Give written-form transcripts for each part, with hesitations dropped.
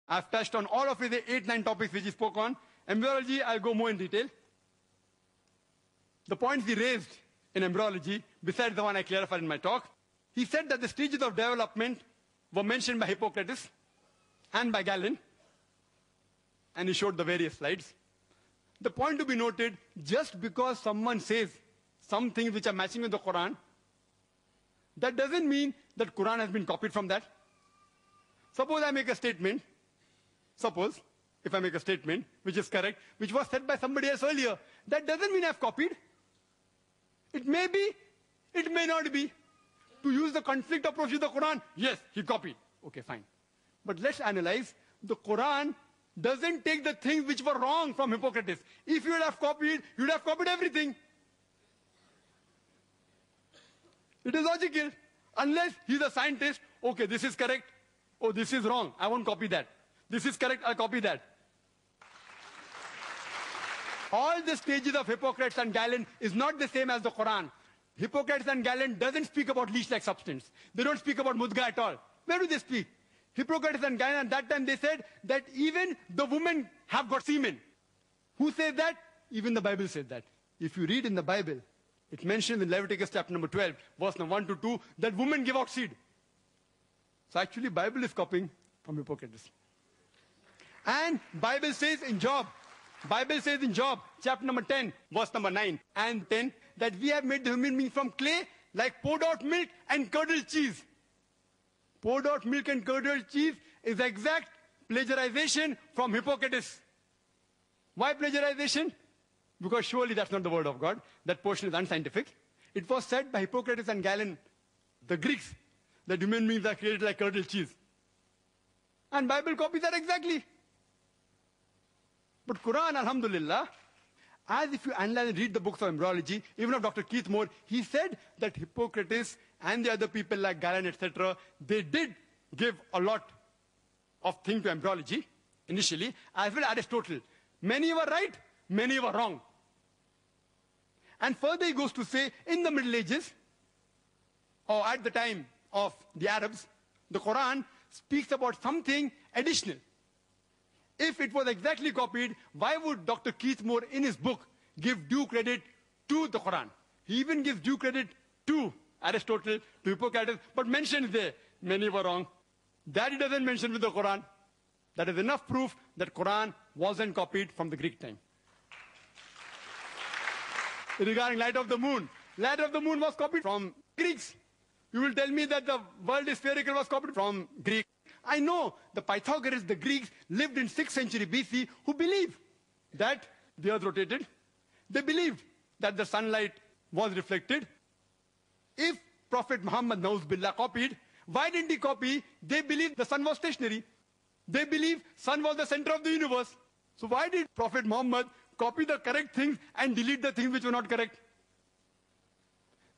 I've touched on all of the 8-9 topics which he spoke on. Embryology, I'll go more in detail. The points he raised in embryology, besides the one I clarified in my talk, he said that the stages of development were mentioned by Hippocrates and by Galen, and he showed the various slides. The point to be noted, just because someone says some things which are matching with the Quran, that doesn't mean that Quran has been copied from that. Suppose I make a statement, if I make a statement which is correct, which was said by somebody else earlier, that doesn't mean I've copied. It may be, it may not be. To use the conflict approach with the Quran, yes, he copied. Okay, fine. But let's analyze. The Quran doesn't take the things which were wrong from Hippocrates. If you would have copied, you would have copied everything. It is logical. Unless he's a scientist, okay, this is correct. Oh, this is wrong. I won't copy that. This is correct. I'll copy that. All the stages of Hippocrates and Galen is not the same as the Quran. Hippocrates and Galen doesn't speak about leech-like substance. They don't speak about mudga at all. Where do they speak? Hippocrates and Galen at that time they said that even the women have got semen. Who says that? Even the Bible said that. If you read in the Bible, it mentions in Leviticus chapter number 12, verse number 1 to 2, that women give out seed. So actually Bible is copying from Hippocrates. And Bible says in Job, chapter number 10, verse number 9 and 10, that we have made the human being from clay, like poured out milk and curdled cheese. Poured out milk and curdled cheese is exact plagiarization from Hippocrates. Why plagiarization? Because surely that's not the word of God. That portion is unscientific. It was said by Hippocrates and Galen, the Greeks, that human beings are created like curdled cheese. And Bible copies that exactly. But Quran, alhamdulillah, as if you analyze and read the books of embryology, even of Dr. Keith Moore, he said that Hippocrates and the other people like Galen, etc., they did give a lot of things to embryology initially, as well as Aristotle. Many were right, many were wrong. And further he goes to say, in the Middle Ages, or at the time of the Arabs, the Quran speaks about something additional. If it was exactly copied, why would Dr. Keith Moore in his book give due credit to the Quran? He even gives due credit to Aristotle, to Hippocrates, but mentions there, many were wrong. That he doesn't mention with the Quran. That is enough proof that Quran wasn't copied from the Greek time. Regarding light of the moon was copied from Greeks. You will tell me that the world is spherical was copied from Greek. I know the Pythagoras, the Greeks, lived in 6th century BC, who believed that the earth rotated. They believed that the sunlight was reflected. If Prophet Muhammad Nauz-Billah copied, why didn't he copy? They believed the sun was stationary. They believed sun was the center of the universe. So why did Prophet Muhammad copy the correct things and delete the things which were not correct?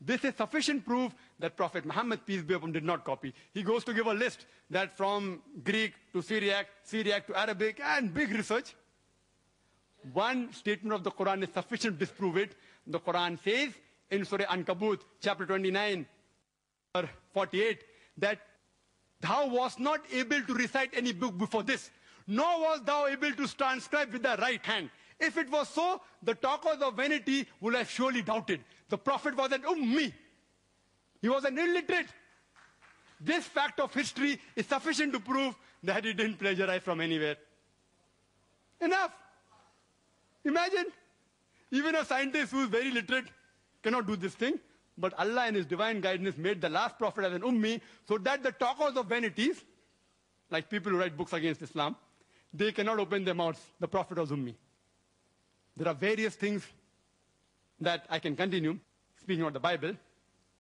This is sufficient proof that Prophet Muhammad, peace be upon him, did not copy. He goes to give a list that from Greek to Syriac, Syriac to Arabic, and big research. One statement of the Quran is sufficient to disprove it. The Quran says in Surah Ankabut, chapter 29, or 48, that thou wast not able to recite any book before this, nor was thou able to transcribe with the right hand. If it was so, the talkers of vanity would have surely doubted. The Prophet was an ummi. He was an illiterate. This fact of history is sufficient to prove that he didn't plagiarize from anywhere. Enough. Imagine, even a scientist who is very literate cannot do this thing. But Allah in His divine guidance made the last prophet as an ummi, so that the talkers of vanities, like people who write books against Islam, they cannot open their mouths. The Prophet was ummi. There are various things that I can continue, speaking about the Bible.